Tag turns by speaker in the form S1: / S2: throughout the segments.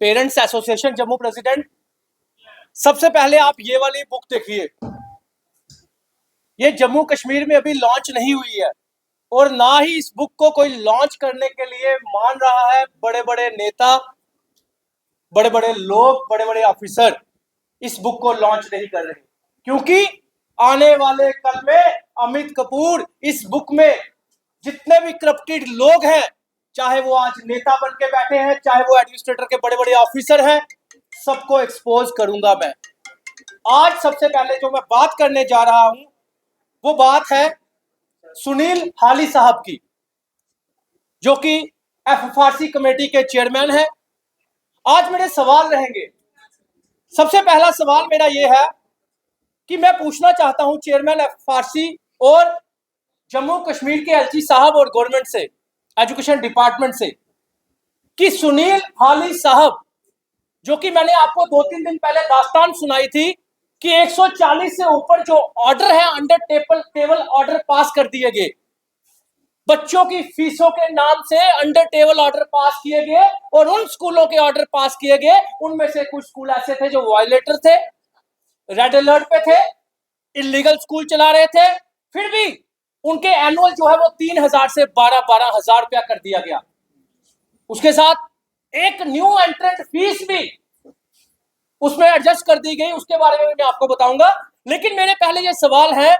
S1: Parents association Jammu president. सबसे पहले आप ये वाली बुक देखिए, ये जम्मू कश्मीर में अभी लॉन्च नहीं हुई है और ना ही इस बुक को कोई लॉन्च करने के लिए मान रहा है। बड़े बड़े नेता, बड़े बड़े लोग, बड़े बड़े ऑफिसर इस बुक को लॉन्च नहीं कर रहे, क्योंकि आने वाले कल में अमित कपूर इस बुक में जितने भी करप्टेड लोग हैं, चाहे वो आज नेता बन के बैठे हैं, चाहे वो एडमिनिस्ट्रेटर के बड़े बड़े ऑफिसर हैं, सबको एक्सपोज करूंगा मैं। आज सबसे पहले जो मैं बात करने जा रहा हूं वो बात है सुनील हाली साहब की, जो कि एफएफआरसी कमेटी के चेयरमैन हैं। आज मेरे सवाल रहेंगे। सबसे पहला सवाल मेरा ये है कि मैं पूछना चाहता हूं चेयरमैन एफएफआरसी और जम्मू कश्मीर के एलजी साहब और गवर्नमेंट से, एजुकेशन डिपार्टमेंट से, कि सुनील हाली साहब, जो कि मैंने आपको 2-3 दिन पहले दास्तान सुनाई थी कि 140 से ऊपर जो ऑर्डर है, अंडर टेबल ऑर्डर पास कर दिए गए, बच्चों की फीसों के नाम से अंडर टेबल ऑर्डर पास किए गए, और उन स्कूलों के ऑर्डर पास किए गए, उनमें से कुछ स्कूल ऐसे थे जो वायलेटर थे, रेड अलर्ट पे थे, इलीगल स्कूल चला रहे थे, फिर भी उनके एनुअल जो है वो 3,000 से 12,000 रुपया कर दिया गया। उसके साथ एक न्यू एंट्रेंट फीस भी उसमें एडजस्ट कर दी गई, उसके बारे में मैं आपको बताऊंगा। लेकिन मेरे पहले ये सवाल है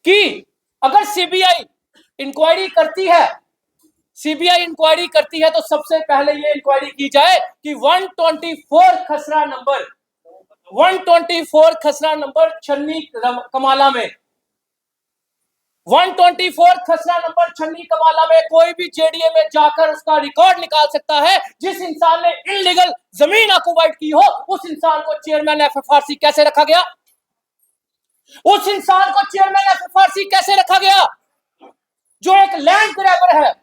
S1: कि अगर सीबीआई इंक्वायरी करती है, सीबीआई इंक्वायरी करती है, तो सबसे पहले ये इंक्वायरी की जाए कि 124 खसरा नंबर, 124 खसरा नंबर छन्नी कमाला में, 124 खसरा नंबर छन्नी कमाला में कोई भी जेडीए में जाकर उसका रिकॉर्ड निकाल सकता है। जिस इंसान ने इलीगल जमीन ऑक्युपाइड की हो, उस इंसान को चेयरमैन एफएफआरसी कैसे रखा गया? उस इंसान को चेयरमैन एफएफआरसी कैसे रखा गया जो एक लैंड ग्रैबर है?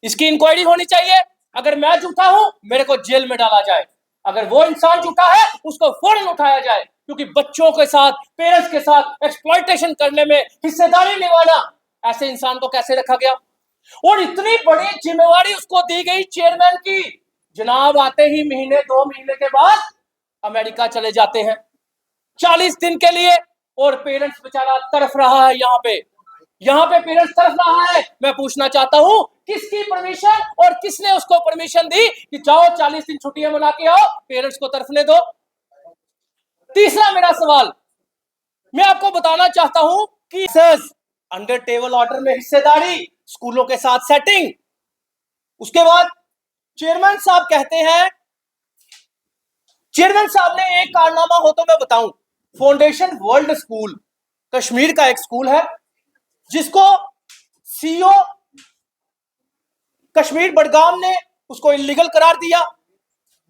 S1: इसकी इंक्वायरी होनी चाहिए। अगर मैं झूठा हूं, मेरे को जेल में डाला जाए। अगर वो इंसान झूठा है, उसको फौरन उठाया जाए, क्योंकि बच्चों के साथ, पेरेंट्स के साथ एक्सप्लॉइटेशन करने में हिस्सेदारी निभाना, ऐसे इंसान को कैसे रखा गया? और इतनी बड़ी जिम्मेवारी उसको दी गई चेयरमैन की, जनाब आते ही महीने 2 महीने के बाद अमेरिका चले जाते हैं 40 दिन के लिए, और पेरेंट्स बेचारा तरफ रहा है यहाँ पे पेरेंट्स तरफ रहा है। मैं पूछना चाहता हूं, किसकी परमिशन और किसने उसको परमिशन दी कि जाओ 40 दिन छुट्टियां मना के आओ, पेरेंट्स को तरफने दो? तीसरा मेरा सवाल, मैं आपको बताना चाहता हूं कि अंडर टेबल ऑर्डर में हिस्सेदारी, स्कूलों के साथ सेटिंग, उसके बाद चेयरमैन साहब कहते हैं, चेयरमैन साहब ने एक कारनामा हो तो मैं बताऊं, फाउंडेशन वर्ल्ड स्कूल कश्मीर का एक स्कूल है जिसको सीईओ कश्मीर बडगाम ने उसको इलीगल करार दिया,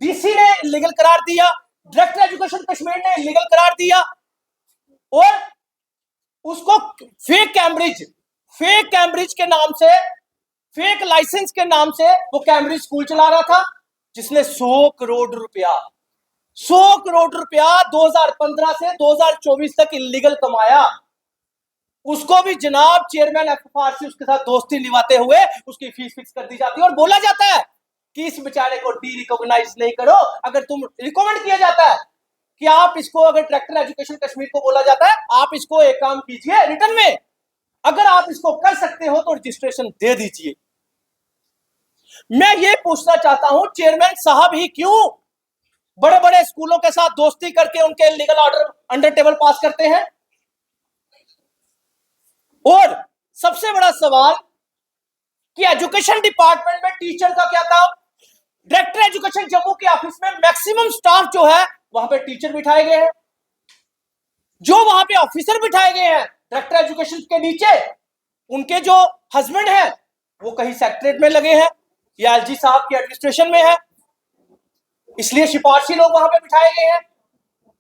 S1: डीसी ने इलीगल करार दिया, डायरेक्टर एजुकेशन कश्मीर ने इलीगल करार दिया, और उसको फेक कैम्ब्रिज के नाम से, फेक लाइसेंस के नाम से वो कैम्ब्रिज स्कूल चला रहा था, जिसने 100 करोड़ रुपया 2015 से 2024 तक इलीगल कमाया। उसको भी जनाब चेयरमैन एफएफआरसी उसके साथ दोस्ती निभाते हुए उसकी फीस फिक्स कर दी जाती है, और बोला जाता है कि इस बेचारे को डी रिकॉग्नाइज नहीं करो। अगर तुम रिकमेंड किया जाता है कि आप इसको, अगर डायरेक्टर एजुकेशन कश्मीर को बोला जाता है आप इसको एक काम कीजिए रिटर्न में, अगर आप इसको कर सकते हो तो रजिस्ट्रेशन दे दीजिए। मैं ये पूछना चाहता हूं, चेयरमैन साहब ही क्यों बड़े बड़े स्कूलों के साथ दोस्ती करके उनके लीगल ऑर्डर अंडर टेबल पास करते हैं? और सबसे बड़ा सवाल कि एजुकेशन डिपार्टमेंट में टीचर का क्या काम? डायरेक्टर एजुकेशन जम्मू के ऑफिस में मैक्सिमम स्टाफ जो है वहां पे टीचर बिठाए गए हैं, जो वहां पे ऑफिसर बिठाए गए हैं डायरेक्टर एजुकेशन के नीचे, उनके जो हस्बैंड हैं वो कहीं सेक्रेटरीट में लगे हैं या एलजी साहब की एडमिनिस्ट्रेशन में है, इसलिए सिफारशी लोग वहां पे बिठाए गए हैं।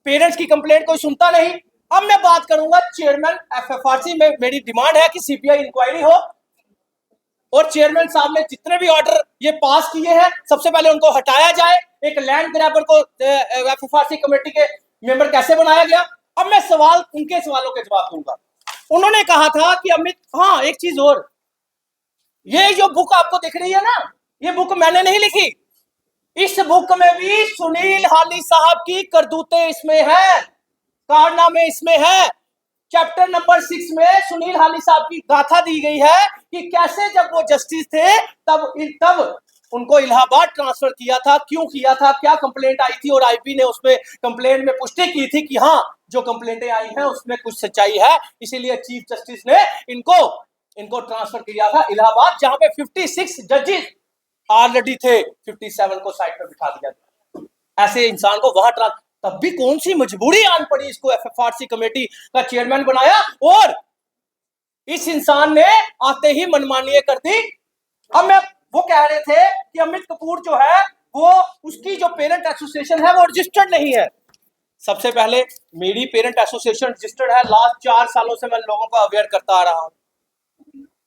S1: पेरेंट्स की कंप्लेंट कोई सुनता नहीं। अब मैं बात करूंगा चेयरमैन एफएफआरसी में, मेरी डिमांड है कि सीबीआई इंक्वायरी हो, और चेयरमैन साहब ने जितने भी ऑर्डर ये पास किए हैं सबसे पहले उनको हटाया जाए। एक लैंड ग्रैबर को एफएफआरसी कमेटी के मेंबर कैसे बनाया गया? अब मैं उनके सवालों के जवाब दूंगा। उन्होंने कहा था कि अमित, हाँ एक चीज और, ये जो बुक आपको दिख रही है ना, ये बुक मैंने नहीं लिखी, इस बुक में भी सुनील हाली साहब की करतूतें इसमें है, कारनामे इसमें है। चैप्टर नंबर 6 में सुनील हाली साहब की गाथा दी गई है कि कैसे जब वो जस्टिस थे तब उनको इलाहाबाद ट्रांसफर किया था, क्यों किया था, क्या कंप्लेंट आई थी, और आईपी ने उसमें कंप्लेंट में पुष्टि की थी कि हाँ जो कंप्लेंटें आई हैं उसमें कुछ सच्चाई है, इसीलिए चीफ जस्टिस ने इनको ट्रांसफर किया था इलाहाबाद, जहां पे 56 जजेस ऑलरेडी थे, 57 को साइड पर बिठा दिया। ऐसे इंसान को वहां तब भी कौन सी मजबूरी आन पड़ी, इसको एफएफआरसी कमेटी का चेयरमैन बनाया, और इस इंसान ने आते ही मनमानी कर दी। अब मैं वो कह रहे थे कि अमित कपूर जो है वो उसकी जो पेरेंट एसोसिएशन है वो रजिस्टर्ड नहीं है। सबसे पहले मेरी पेरेंट एसोसिएशन रजिस्टर्ड है, लास्ट 4 सालों से मैं लोगों को अवेयर करता आ रहा हूं।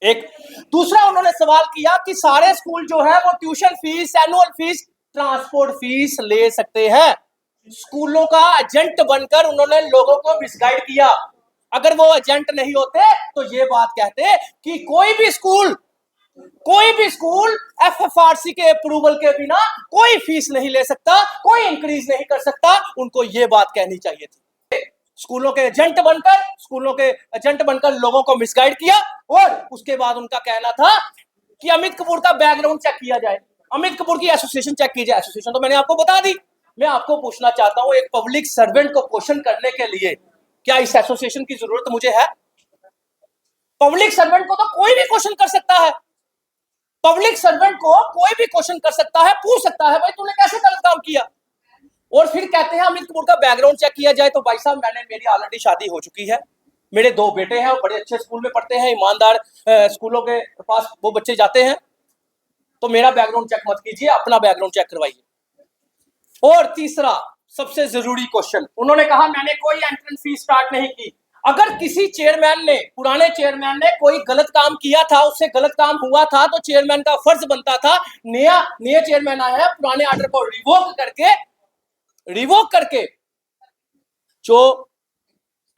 S1: एक दूसरा उन्होंने सवाल किया कि सारे स्कूल जो है वो tuition fees, annual fees, transport fees ले सकते हैं। स्कूलों का एजेंट बनकर उन्होंने लोगों को मिसगाइड किया। अगर वो एजेंट नहीं होते तो ये बात कहते कि कोई भी स्कूल एफएफआरसी के अप्रूवल के बिना कोई फीस नहीं ले सकता, कोई इंक्रीज नहीं कर सकता। उनको ये बात कहनी चाहिए थी। स्कूलों के एजेंट बनकर लोगों को मिसगाइड किया, और उसके बाद उनका कहना था कि अमित कपूर का बैकग्राउंड चेक किया जाए, अमित कपूर की एसोसिएशन चेक की जाए। एसोसिएशन तो मैंने आपको बता दी। मैं आपको पूछना चाहता हूं, एक पब्लिक सर्वेंट को क्वेश्चन करने के लिए क्या इस एसोसिएशन की जरूरत मुझे है? पब्लिक सर्वेंट को तो कोई भी क्वेश्चन कर सकता है, पब्लिक सर्वेंट को कोई भी क्वेश्चन कर सकता है, पूछ सकता है भाई तूने कैसे गलत काम किया। और फिर कहते हैं अमित कपूर का बैकग्राउंड चेक किया जाए। तो भाई साहब मेरी ऑलरेडी शादी हो चुकी है, मेरे 2 बेटे हैं, बड़े अच्छे स्कूल में पढ़ते हैं, ईमानदार स्कूलों के पास वो बच्चे जाते हैं, तो मेरा बैकग्राउंड चेक मत कीजिए, अपना बैकग्राउंड चेक करवाइए। और तीसरा सबसे जरूरी क्वेश्चन, उन्होंने कहा मैंने कोई एंट्रेंस फीस स्टार्ट नहीं की। अगर किसी पुराने चेयरमैन ने कोई गलत काम किया था, उससे गलत काम हुआ था, तो चेयरमैन का फर्ज बनता था, नया चेयरमैन आया है, पुराने ऑर्डर को रिवोक करके जो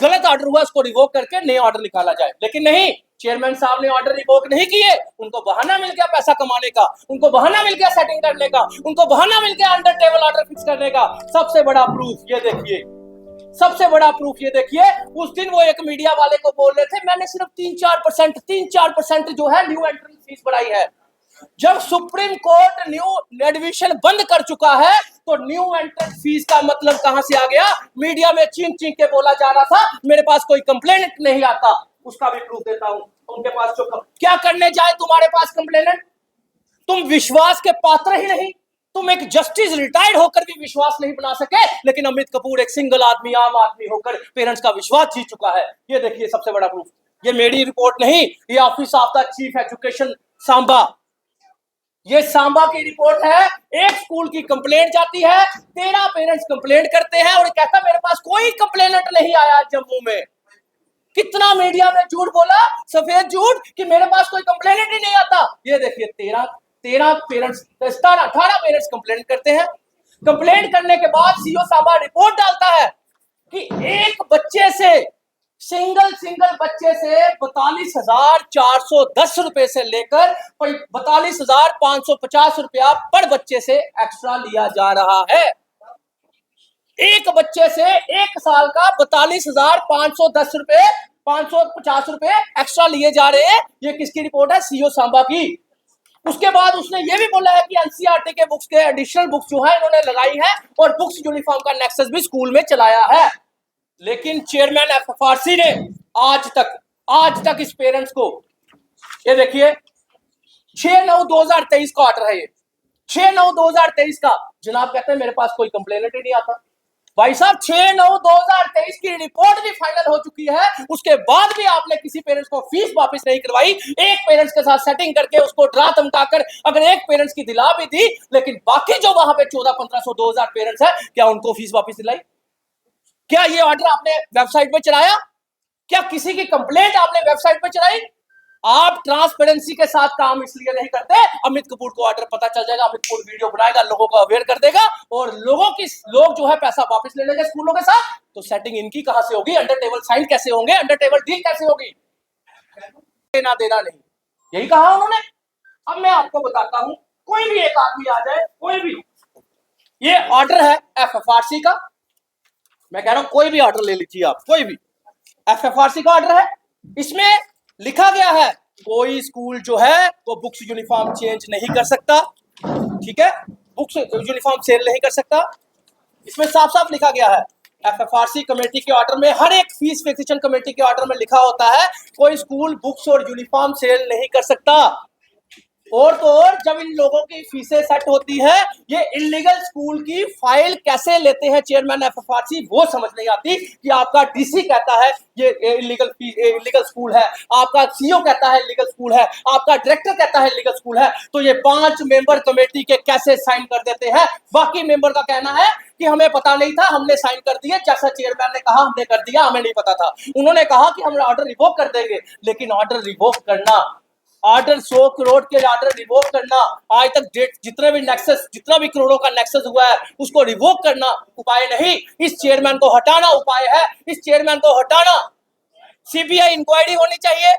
S1: गलत ऑर्डर हुआ उसको रिवोक करके नया ऑर्डर निकाला जाए। लेकिन नहीं, चेयरमैन साहब ने ऑर्डर रिवोक नहीं किए, उनको बहाना मिल गया पैसा कमाने का, उनको बहाना मिल गया सेटिंग करने का, उनको बहाना मिल गया अंडर टेबल ऑर्डर फिक्स करने का। सबसे बड़ा प्रूफ ये देखिए, उस दिन वो एक मीडिया वाले को बोल रहे थे मैंने सिर्फ 3-4% जो है न्यू एंट्रेंस फीस बढ़ाई है। जब सुप्रीम कोर्ट न्यू एडमिशन बंद कर चुका है तो न्यू एंट्रेंस फीस का मतलब कहां से आ गया? मीडिया में चीख चीख के बोला जा रहा था मेरे पास कोई कंप्लेंट नहीं आता। उसका भी प्रूफ देता हूं। उनके पास जो क्या करने जाए तुम्हारे पास कंप्लेनेंट, तुम विश्वास के पात्र ही नहीं, तुम एक जस्टिस रिटायर्ड होकर भी विश्वास नहीं बना सके। लेकिन अमित कपूर एक सिंगल आदमी, आम आदमी होकर पेरेंट्स का विश्वास जीत चुका है। ये देखिए सबसे बड़ा प्रूफ। ये मेरी रिपोर्ट नहीं, ये office of the chief education Samba, ये सांबा की रिपोर्ट है। एक स्कूल की कंप्लेंट जाती है, 13 पेरेंट्स कंप्लेंट करते हैं और कहता मेरे पास कोई कंप्लेनेंट नहीं आया जम्मू में। कितना मीडिया में झूठ बोला, सफेद झूठ, कि मेरे पास कोई कंप्लेनेंट ही नहीं आता। ये देखिए 13 पेरेंट्स, 18 पेरेंट्स कंप्लेंट करते हैं। कंप्लेंट करने के बाद सीओ सांबा रिपोर्ट डालता है कि एक बच्चे से, सिंगल बच्चे से 42,410 रुपए से लेकर 42,550 रुपया पर बच्चे से एक्स्ट्रा लिया जा रहा है। एक बच्चे से एक साल का 42,510 रुपए, 550 रुपए एक्स्ट्रा लिए जा रहे हैं। ये किसकी रिपोर्ट है? सीओ सांबा की। उसके बाद उसने ये भी बोला है कि एनसीईआरटी के बुक्स के एडिशनल बुक्स जो है इन्होंने लगाई है और बुक्स यूनिफॉर्म का नेक्सस भी स्कूल में चलाया है। लेकिन चेयरमैन एफएफआरसी ने आज तक इस पेरेंट्स को, ये देखिए 6/9/2023 का ऑर्डर है, ये 6/9/2023 का। जनाब कहते हैं मेरे पास कोई कंप्लेनेंट ही नहीं आता। भाई साहब 6/9/2023 की रिपोर्ट भी फाइनल हो चुकी है, उसके बाद भी आपने किसी पेरेंट्स को फीस वापस नहीं करवाई। एक पेरेंट्स के साथ सेटिंग करके उसको डरा धमकाकर अगर एक पेरेंट्स की दिला भी दी, लेकिन बाकी जो वहां पे 1400-1500 2000 पेरेंट्स है, क्या उनको फीस वापस दिलाई? क्या ये ऑर्डर आपने वेबसाइट पे चलाया? क्या किसी की कंप्लेंट आपने वेबसाइट पे चलाई? आप ट्रांसपेरेंसी के साथ काम इसलिए नहीं करते। अमित कपूर को ऑर्डर पता चल जाएगा, अमित कपूर वीडियो बनाएगा, लोगों को अवेयर कर देगा और लोग जो है पैसा वापस ले लेंगे स्कूलों के साथ। तो सेटिंग इनकी कहां से होगी? अंडर टेबल साइन कैसे होंगे? अंडर टेबल डील कैसे होगी? देना नहीं, यही कहा उन्होंने। अब मैं आपको बताता हूं कोई भी एक आदमी आ जाए, कोई भी। ये ऑर्डर है एफएफआरसी का, मैं कह रहा हूं कोई भी ऑर्डर ले लीजिए आप, कोई भी एफएफआरसी का ऑर्डर है। इसमें लिखा गया है कोई स्कूल जो है वो बुक्स यूनिफॉर्म चेंज नहीं कर सकता, ठीक है, बुक्स यूनिफॉर्म सेल नहीं कर सकता। इसमें साफ साफ लिखा गया है, एफएफआरसी कमेटी के ऑर्डर में, हर एक फीस फिक्सेशन कमेटी के ऑर्डर में लिखा होता है कोई स्कूल बुक्स और यूनिफॉर्म सेल नहीं कर सकता। और तो और जब इन लोगों की फीसें सेट होती है, ये इलीगल स्कूल की फाइल कैसे लेते हैं चेयरमैन एफएफआरसी, वो समझ नहीं आती कि आपका डीसी कहता है ये इलीगल स्कूल है, आपका सीईओ कहता है इलीगल स्कूल है, आपका डायरेक्टर कहता है इलीगल स्कूल है, तो ये 5 मेंबर कमेटी के कैसे साइन कर देते हैं। बाकी मेंबर का कहना है कि हमें पता नहीं था, हमने साइन कर दिए, जैसा चेयरमैन ने कहा हमने कर दिया, हमें नहीं पता था। उन्होंने कहा कि हम ऑर्डर रिवोक कर देंगे, लेकिन ऑर्डर रिवोक करना, ऑर्डर 100 करोड़ के ऑर्डर रिवोक करना, आज तक जितने भी नेक्सस, जितना भी करोड़ों का नेक्सस हुआ है उसको रिवोक करना उपाय नहीं, इस चेयरमैन को हटाना उपाय है। इस चेयरमैन को हटाना, सीबीआई इंक्वायरी होनी चाहिए।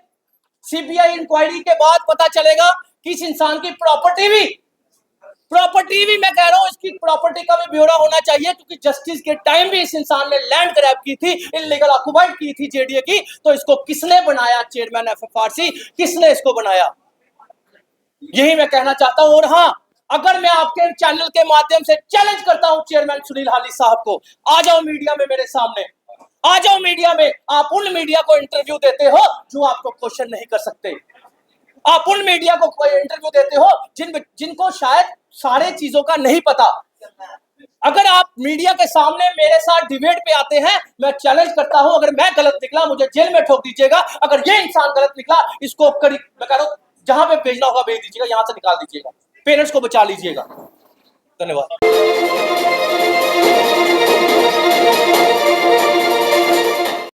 S1: सीबीआई इंक्वायरी के बाद पता चलेगा कि इस इंसान की प्रॉपर्टी भी मैं कह रहा हूं, इसकी प्रॉपर्टी का भी ब्यौरा होना चाहिए, क्योंकि जस्टिस के टाइम भी इस इंसान ने लैंड ग्रैब की थी, इलीगल ऑक्युपाइड की थी जेडीए की, तो इसको किसने बनाया चेयरमैन एफएफआरसी, किसने इसको बनाया, यही मैं कहना चाहता हूं। और हाँ, अगर मैं आपके चैनल के माध्यम से चैलेंज करता हूं चेयरमैन सुनील हाली साहब को, आ जाओ मीडिया में, मेरे सामने आ जाओ मीडिया में, आप उन मीडिया को इंटरव्यू देते हो जो आपको क्वेश्चन नहीं कर सकते, आप उन मीडिया को कोई इंटरव्यू देते हो जिनको शायद सारे चीजों का नहीं पता। अगर आप मीडिया के सामने मेरे साथ डिबेट पे आते हैं, मैं चैलेंज करता हूं, अगर मैं गलत निकला मुझे जेल में ठोक दीजिएगा, अगर ये इंसान गलत निकला इसको कड़ी, मैं कह रहा हूं जहां पे भेजना होगा भेज दीजिएगा, यहां से निकाल दीजिएगा, पेरेंट्स को बचा लीजिएगा। धन्यवाद।